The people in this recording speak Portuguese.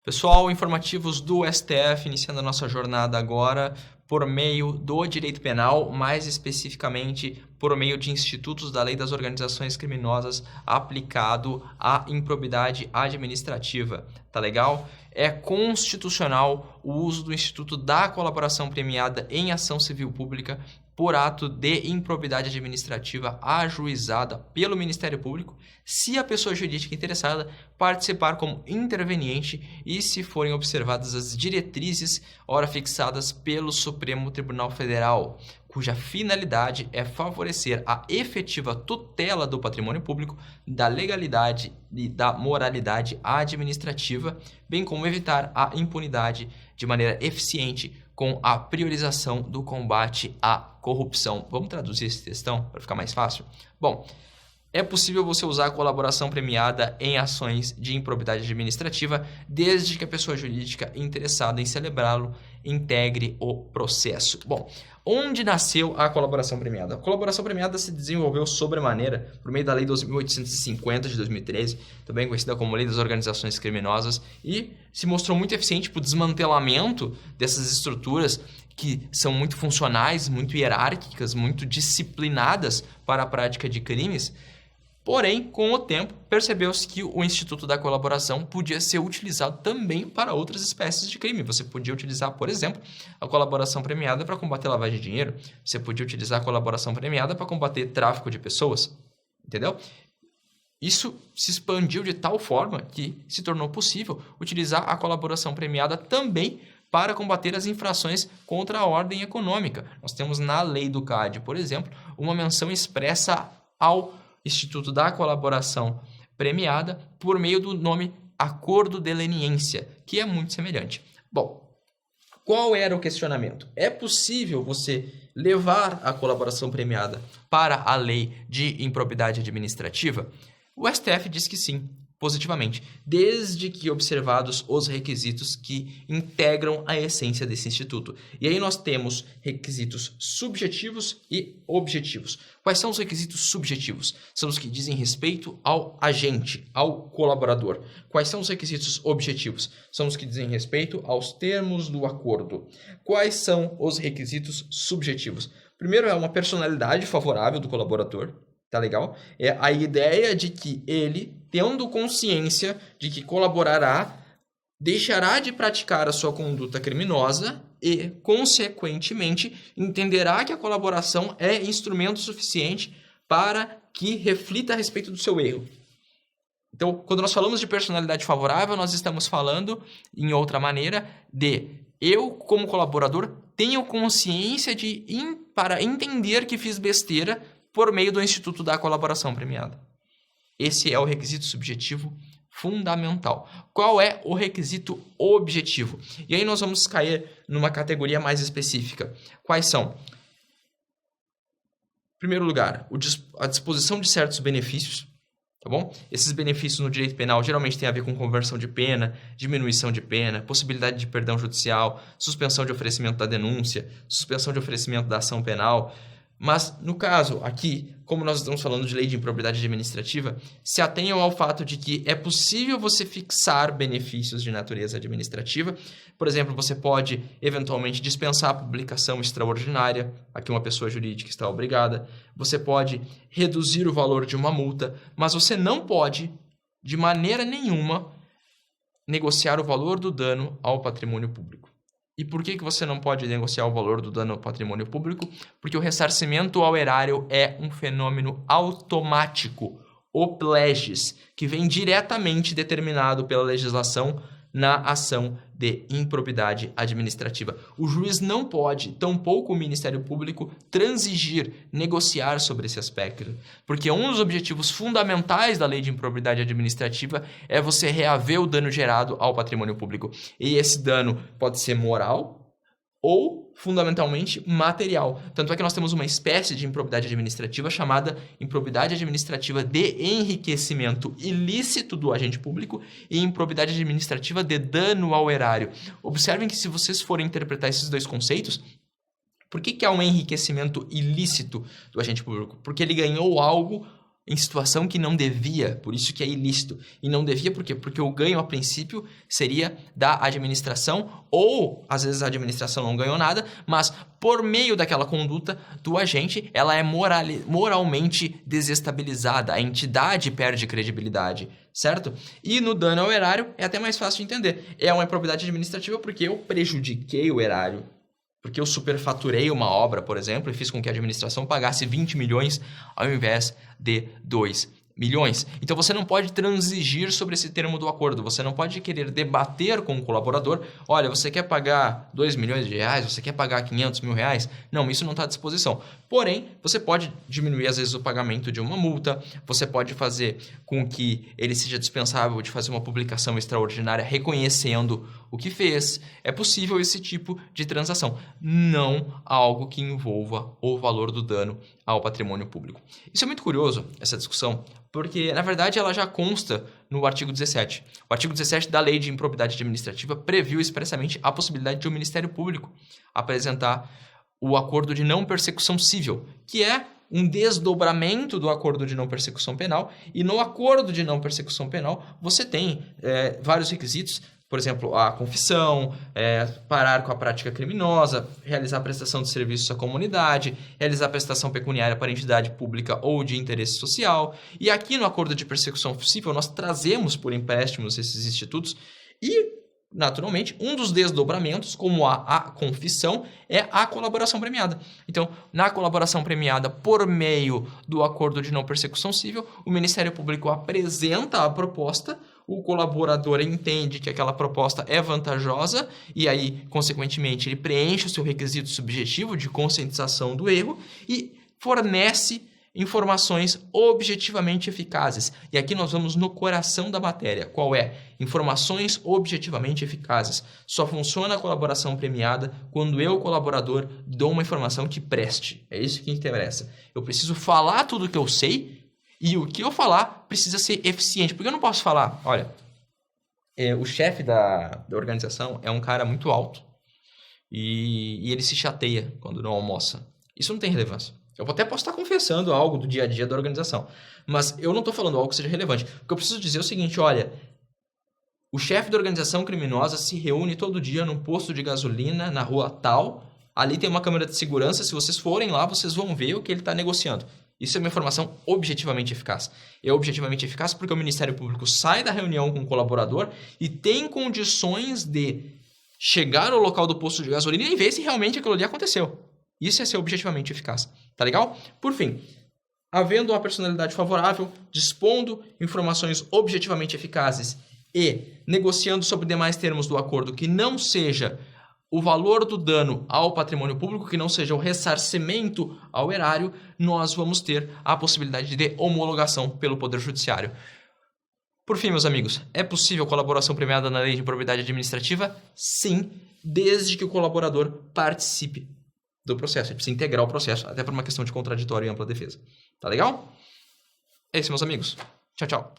Pessoal, informativos do STF, iniciando a nossa jornada agora por meio do direito penal, mais especificamente por meio de institutos da lei das organizações criminosas aplicado à improbidade administrativa. Tá legal? É constitucional o uso do instituto da colaboração premiada em ação civil pública por ato de improbidade administrativa ajuizada pelo Ministério Público, se a pessoa jurídica interessada participar como interveniente e se forem observadas as diretrizes ora fixadas pelo Supremo Tribunal Federal, cuja finalidade é favorecer a efetiva tutela do patrimônio público, da legalidade e da moralidade administrativa, bem como evitar a impunidade de maneira eficiente com a priorização do combate à corrupção. Vamos traduzir esse textão para ficar mais fácil? Bom, é possível você usar a colaboração premiada em ações de improbidade administrativa, desde que a pessoa jurídica interessada em celebrá-lo integre o processo. Bom, onde nasceu a colaboração premiada? A colaboração premiada se desenvolveu sobremaneira por meio da Lei 2.850 de 2013, também conhecida como Lei das Organizações Criminosas, e se mostrou muito eficiente para o desmantelamento dessas estruturas que são muito funcionais, muito hierárquicas, muito disciplinadas para a prática de crimes. Porém, com o tempo, percebeu-se que o Instituto da Colaboração podia ser utilizado também para outras espécies de crime. Você podia utilizar, por exemplo, a colaboração premiada para combater lavagem de dinheiro. Você podia utilizar a colaboração premiada para combater tráfico de pessoas. Entendeu? Isso se expandiu de tal forma que se tornou possível utilizar a colaboração premiada também para combater as infrações contra a ordem econômica. Nós temos na lei do CAD, por exemplo, uma menção expressa ao Instituto da Colaboração Premiada por meio do nome Acordo de Leniência, que é muito semelhante. Bom, qual era o questionamento? É possível você levar a colaboração premiada para a lei de improbidade administrativa? O STF diz que sim, positivamente, desde que observados os requisitos que integram a essência desse instituto. E aí nós temos requisitos subjetivos e objetivos. Quais são os requisitos subjetivos? São os que dizem respeito ao agente, ao colaborador. Quais são os requisitos objetivos? São os que dizem respeito aos termos do acordo. Quais são os requisitos subjetivos? Primeiro é uma personalidade favorável do colaborador. Tá legal? É a ideia de que ele, tendo consciência de que colaborará, deixará de praticar a sua conduta criminosa e, consequentemente, entenderá que a colaboração é instrumento suficiente para que reflita a respeito do seu erro. Então, quando nós falamos de personalidade favorável, nós estamos falando, em outra maneira, de eu, como colaborador, tenho consciência para entender que fiz besteira por meio do Instituto da Colaboração Premiada. Esse é o requisito subjetivo fundamental. Qual é o requisito objetivo? E aí nós vamos cair numa categoria mais específica. Quais são? Em primeiro lugar, a disposição de certos benefícios. Tá bom? Esses benefícios no direito penal geralmente têm a ver com conversão de pena, diminuição de pena, possibilidade de perdão judicial, suspensão de oferecimento da denúncia, suspensão de oferecimento da ação penal. Mas, no caso aqui, como nós estamos falando de lei de improbidade administrativa, se atenham ao fato de que é possível você fixar benefícios de natureza administrativa. Por exemplo, você pode, eventualmente, dispensar a publicação extraordinária, a que uma pessoa jurídica está obrigada. Você pode reduzir o valor de uma multa, mas você não pode, de maneira nenhuma, negociar o valor do dano ao patrimônio público. E por que você não pode negociar o valor do dano ao patrimônio público? Porque o ressarcimento ao erário é um fenômeno automático, op legis, que vem diretamente determinado pela legislação na ação de improbidade administrativa. O juiz não pode, tampouco o Ministério Público, transigir, negociar sobre esse aspecto, porque um dos objetivos fundamentais da lei de improbidade administrativa é você reaver o dano gerado ao patrimônio público. E esse dano pode ser moral ou, fundamentalmente, material. Tanto é que nós temos uma espécie de improbidade administrativa chamada improbidade administrativa de enriquecimento ilícito do agente público e improbidade administrativa de dano ao erário. Observem que se vocês forem interpretar esses dois conceitos, por que há um enriquecimento ilícito do agente público? Porque ele ganhou algo em situação que não devia, por isso que é ilícito. E não devia por quê? Porque o ganho, a princípio, seria da administração, ou, às vezes, a administração não ganhou nada, mas, por meio daquela conduta do agente, ela é moralmente desestabilizada, a entidade perde credibilidade, certo? E no dano ao erário, é até mais fácil de entender. É uma improbidade administrativa porque eu prejudiquei o erário. Porque eu superfaturei uma obra, por exemplo, e fiz com que a administração pagasse 20 milhões ao invés de 2 milhões. Então, você não pode transigir sobre esse termo do acordo. Você não pode querer debater com o colaborador. Olha, você quer pagar 2 milhões de reais? Você quer pagar 500 mil reais? Não, isso não está à disposição. Porém, você pode diminuir, às vezes, o pagamento de uma multa. Você pode fazer com que ele seja dispensável de fazer uma publicação extraordinária reconhecendo o que fez. É possível esse tipo de transação. Não algo que envolva o valor do dano ao patrimônio público. Isso é muito curioso, essa discussão, porque, na verdade, ela já consta no artigo 17. O artigo 17 da Lei de Improbidade Administrativa previu expressamente a possibilidade de o Ministério Público apresentar o acordo de não persecução civil, que é um desdobramento do acordo de não persecução penal, e no acordo de não persecução penal você tem vários requisitos. Por exemplo, a confissão, parar com a prática criminosa, realizar a prestação de serviços à comunidade, realizar a prestação pecuniária para entidade pública ou de interesse social. E aqui no acordo de persecução civil nós trazemos por empréstimos esses institutos e, naturalmente, um dos desdobramentos, como a confissão, é a colaboração premiada. Então, na colaboração premiada por meio do acordo de não persecução civil, o Ministério Público apresenta a proposta, o colaborador entende que aquela proposta é vantajosa e aí, consequentemente, ele preenche o seu requisito subjetivo de conscientização do erro e fornece informações objetivamente eficazes. E aqui nós vamos no coração da matéria. Qual é? Informações objetivamente eficazes. Só funciona a colaboração premiada quando eu, colaborador, dou uma informação que preste. É isso que interessa. Eu preciso falar tudo o que eu sei e o que eu falar precisa ser eficiente. Porque eu não posso falar, olha, o chefe da organização é um cara muito alto e ele se chateia quando não almoça. Isso não tem relevância. Eu até posso estar confessando algo do dia a dia da organização, mas eu não estou falando algo que seja relevante. O que eu preciso dizer é o seguinte, olha, o chefe da organização criminosa se reúne todo dia num posto de gasolina na rua tal, ali tem uma câmera de segurança, se vocês forem lá, vocês vão ver o que ele está negociando. Isso é uma informação objetivamente eficaz. É objetivamente eficaz porque o Ministério Público sai da reunião com o colaborador e tem condições de chegar ao local do posto de gasolina e ver se realmente aquilo ali aconteceu. Isso é ser objetivamente eficaz. Tá legal? Por fim, havendo uma personalidade favorável, dispondo informações objetivamente eficazes e negociando sobre demais termos do acordo que não seja o valor do dano ao patrimônio público, que não seja o ressarcimento ao erário, nós vamos ter a possibilidade de homologação pelo Poder Judiciário. Por fim, meus amigos, é possível colaboração premiada na Lei de Improbidade Administrativa? Sim, desde que o colaborador participe do processo. Ele precisa integrar o processo, até por uma questão de contraditório e ampla defesa. Tá legal? É isso, meus amigos. Tchau, tchau.